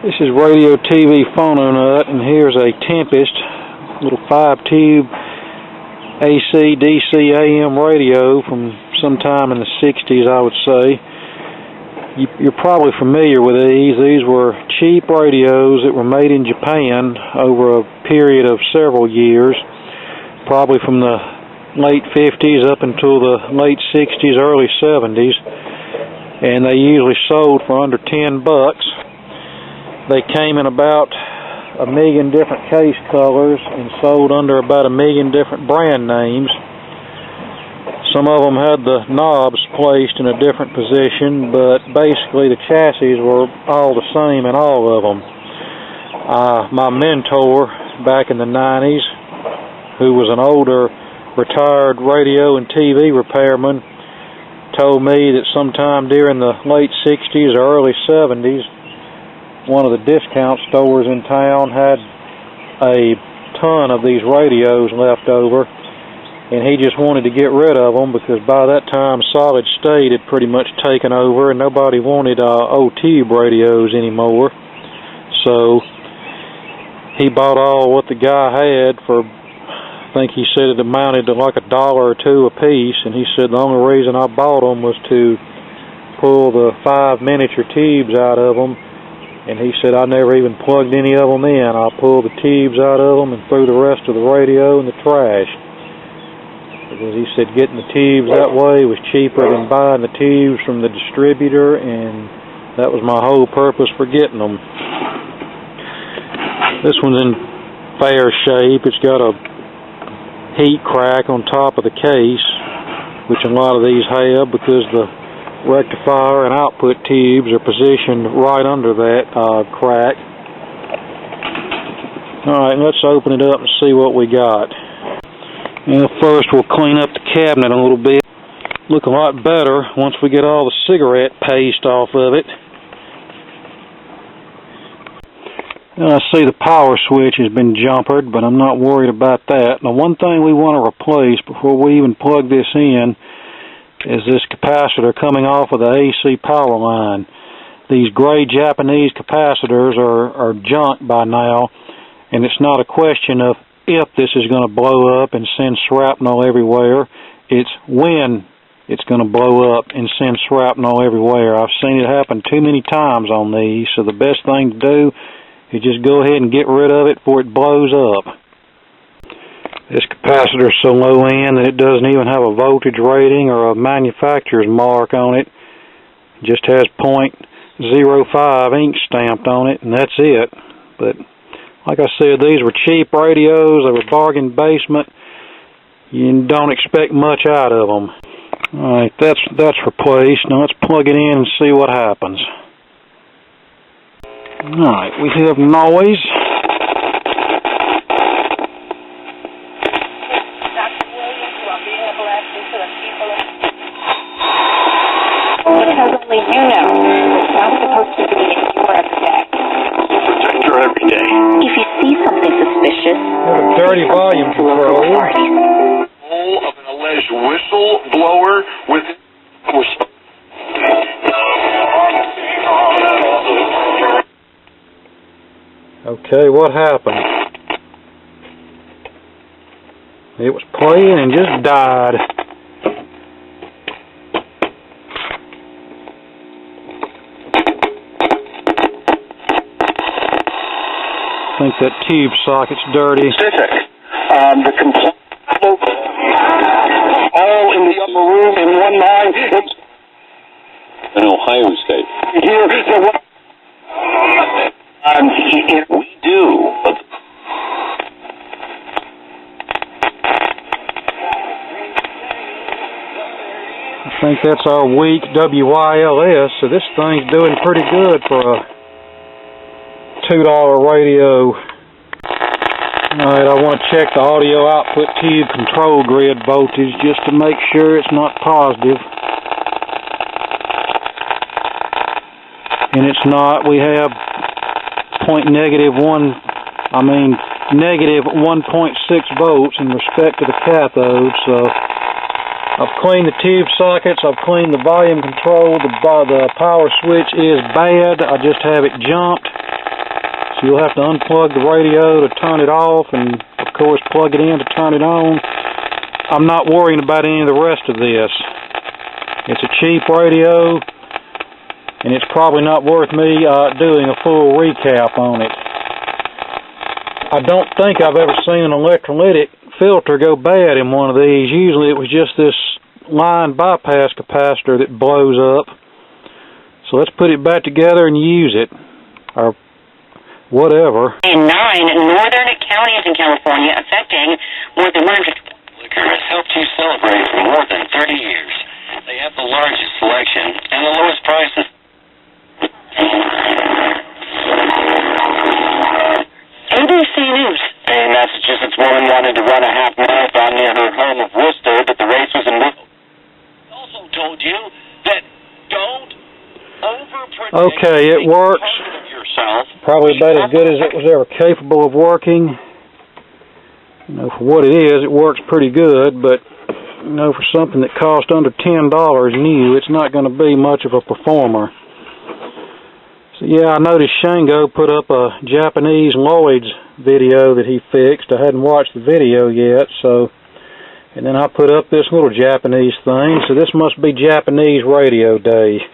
This is Radio TV Phono Nut, and here's a Tempest, little 5-tube AC DC AM radio from sometime in the 60s, I would say. You're probably familiar with these. These were cheap radios that were made in Japan over a period of several years, probably from the late 50s up until the late 60s, early 70s, and they usually sold for under $10. They came in about 1 million different case colors and sold under about 1 million different brand names. Some of them had the knobs placed in a different position, but basically the chassis were all the same in all of them. My mentor back in the 90s, who was an older retired radio and TV repairman, told me that sometime during the late 60s or early 70s, one of the discount stores in town had a ton of these radios left over, and he just wanted to get rid of them because by that time solid state had pretty much taken over and nobody wanted old tube radios anymore. So he bought all what the guy had for, I think he said it amounted to like $1 or $2 a piece, and he said the only reason I bought them was to pull the 5 miniature tubes out of them. And he said, I never even plugged any of them in. I pulled the tubes out of them and threw the rest of the radio in the trash. Because he said getting the tubes that way was cheaper than buying the tubes from the distributor, and that was my whole purpose for getting them. This one's in fair shape. It's got a heat crack on top of the case, which a lot of these have because the rectifier and output tubes are positioned right under that crack. Alright, let's open it up and see what we got. Well, first we'll clean up the cabinet a little bit. Look a lot better once we get all the cigarette paste off of it. Now, I see the power switch has been jumpered, but I'm not worried about that. Now, one thing we want to replace before we even plug this in is this capacitor coming off of the AC power line. These gray Japanese capacitors are junk by now, and it's not a question of if this is going to blow up and send shrapnel everywhere. It's when it's going to blow up and send shrapnel everywhere. I've seen it happen too many times on these, so the best thing to do is just go ahead and get rid of it before it blows up. This capacitor is so low end that it doesn't even have a voltage rating or a manufacturer's mark on it. It just has .05 ink stamped on it, and that's it. But like I said, these were cheap radios. They were bargain basement. You don't expect much out of them. Alright, that's replaced. Now let's plug it in and see what happens. Alright, we have noise. Because only you know. It's not supposed to be in your every day. Protect your every day. If you see something suspicious, dirty volume control. All of an alleged whistleblower with Okay, what happened? It was playing and just died. I think that tube socket's dirty. specific. The complaint all in the upper room in one line. It's in Ohio State. Here, so what? We do. I think that's our weak WILS, so this thing's doing pretty good for a $2 radio. Alright, I want to check the audio output tube control grid voltage just to make sure it's not positive. And it's not. We have negative 1.6 volts in respect to the cathode, so I've cleaned the tube sockets, I've cleaned the volume control, the power switch is bad, I just have it jumped. So you'll have to unplug the radio to turn it off and, of course, plug it in to turn it on. I'm not worrying about any of the rest of this. It's a cheap radio, and it's probably not worth me doing a full recap on it. I don't think I've ever seen an electrolytic filter go bad in one of these. Usually it was just this line bypass capacitor that blows up. So let's put it back together and use it, or whatever. In 9 northern counties in California, affecting more than 100. Liquor has helped you celebrate for more than 30 years. They have the largest selection and the lowest prices. ABC News. A Massachusetts woman wanted to run a half marathon near her home of Worcester, but the race was in Worcester. Also told you that don't overprotect. Okay, it works. Yourself. Probably about as good as it was ever capable of working. You know, for what it is, it works pretty good, but you know, for something that cost under $10 new, it's not going to be much of a performer. So yeah, I noticed Shango put up a Japanese Lloyd's video that he fixed. I hadn't watched the video yet, so, and then I put up this little Japanese thing, so this must be Japanese radio day.